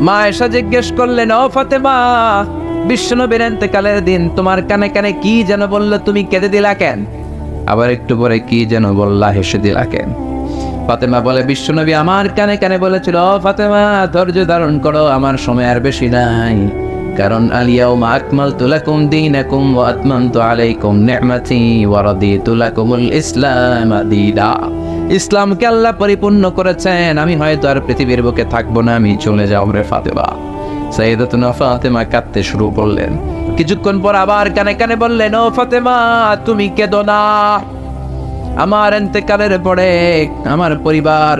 মা এসে জিজ্ঞেস করলেন, ও ফাতেমা, বিশ্বনবীর ইন্তেকালের দিন তোমার কানে কানে কি যেন বললো, তুমি কেঁদে দিলা কেন? আবার একটু পরে কি যেন বললা, হেসে দিলা কেন? ফাতেমা বলে, বিশ্বনবী আমার কানে কানে বলেছিল, ও ফাতেমা ধৈর্য ধারণ করো, আমার সময় আর বেশি নাই, কারণ আল-ইয়াওমা আকমালতু লাকুম দীনাকুম ওয়া আতমামতু আলাইকুম নি'মাতি ওয়া রাদিতু লাকুমুল ইসলাম দীনা। ইসলামকে আল্লাহ পরিপূর্ণ করেছেন, আমি হয়তো আর পৃথিবীর বুকে থাকবো না, আমি চলে যাব রে ফাতেমা। সাইয়েদাতুনা ফাতেমা কাঁদতে শুরু করলেন। কিছুক্ষণ পর আবার কানে কানে বললেন, ও ফাতেমা তুমি কেঁদো না, আমার ইন্তেকালের পরে আমার পরিবার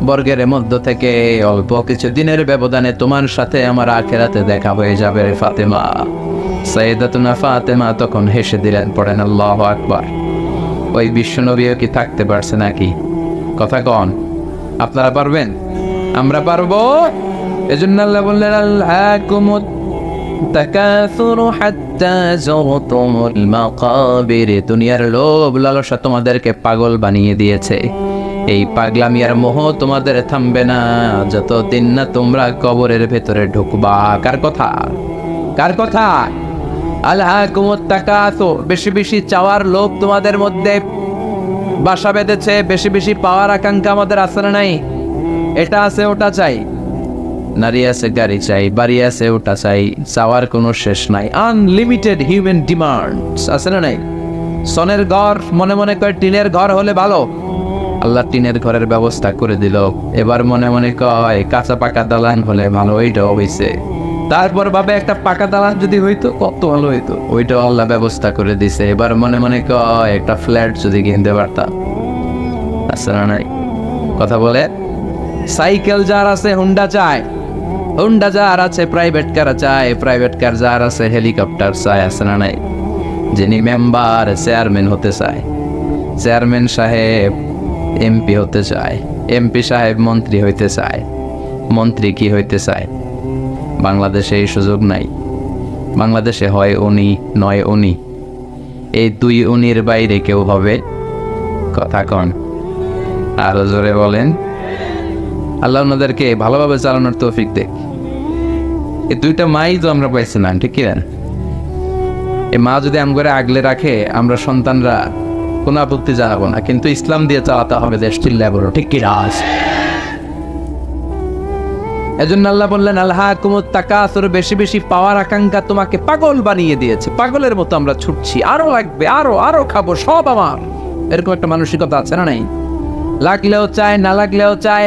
বর্গের মধ্য থেকে অল্প কিছু দিনের ব্যবধানে তোমার সাথে আমার আখিরাতে দেখা হয়ে যাবে রে ফাতেমা। সাইয়েদাতুনা ফাতেমা তখন হেসে দিলেন, পড়েন আল্লাহু আকবার। ওই বিশ্বনবীও কি থাকতে পারছে নাকি? কথা কন, আপনারা পারবেন? আমরা পারবো? এজন্য আল্লাহ বললেন, আল্লাহকুমুত তাকাসুরু হাত্তা যুরতুমুল মাকাবির। দুনিয়ার লোভ লালসা তোমাদেরকে পাগল বানিয়ে দিয়েছে, এই পাগলামি আর মোহ তোমাদের থামবে না যতদিন না তোমরা কবরের ভেতরে ঢুকবা। কার কথা? কার কথা? আল্লাহকুমুত তাকাসুর, বেশি বেশি চাওয়ার লোভ তোমাদের মধ্যে বাসা বেঁধেছে, বেশি বেশি পাওয়ার আকাঙ্ক্ষা আমাদের আছে না নাই? এটা আছে ওটা চাই, নারী আছে গাড়ি চাই, বাড়ি আছে ওটা চাই, চাওয়ার কোনো শেষ নাই। আনলিমিটেড হিউম্যান ডিমান্ডস আছে না নাই? সনের ঘর মনে মনে করে টিনের ঘর হলে ভালো, আল্লাহ টিনের ঘরের ব্যবস্থা করে দিল। এবার মনে মনে কয় কাঁচা পাকা দালান হলে ভালো, ওইটাও হয়েছে। তারপর ভাবে একটা পাকা দালান যদি হইতো কত ভালো হইতো, ওইটাও আল্লাহ ব্যবস্থা করে দিছে। এবার মনে মনে কয় একটা ফ্ল্যাট যদি কিনতে পারতাম, আছে না নাই? কথা বলে। সাইকেল যার আছে হুন্ডা চায়, হুন্ডা যার আছে প্রাইভেট কার চায়, প্রাইভেট কার যার আছে হেলিকপ্টার চায়, আছে না নাই? যিনি মেম্বার চেয়ারম্যান হতে চায়, চেয়ারম্যান সাহেব এমপি হতে চায়, এমপি সাহেব মন্ত্রী হইতে চায়, মন্ত্রী কি হইতে চায়? বাংলাদেশে এই সুযোগ নাই। বাংলাদেশে হয় উনি নয় উনি, এই দুই উনির বাইরে কেউ হবে? কথা কন, আরো জোরে বলেন। আল্লাহ ওনাদেরকে ভালোভাবে চালানোর তৌফিক দেখ। এই দুইটা মাই তো আমরা পাইছি না, ঠিক কিনা? এই মা যদি আমগরে আগলে রাখে, আমরা সন্তানরা কোনো আপত্তি জানাবো না, কিন্তু ইসলাম দিয়ে চালাতে হবে দেশ, চিল্লায় বলো ঠিক কিনা? এজন্য আল্লাহ বললেন, আল্লাহকুমুত তাকাসুর, বেশি বেশি পাওয়ার আকাঙ্ক্ষা তোমাকে পাগল বানিয়ে দিয়েছে। পাগলের মতো আমরা ছুটছি, আরো লাগবে, আরো আরো খাবো, সব আমার, এরকম একটা মানসিকতা আছে না নাই? লাগলেও চায়, না লাগলেও চায়।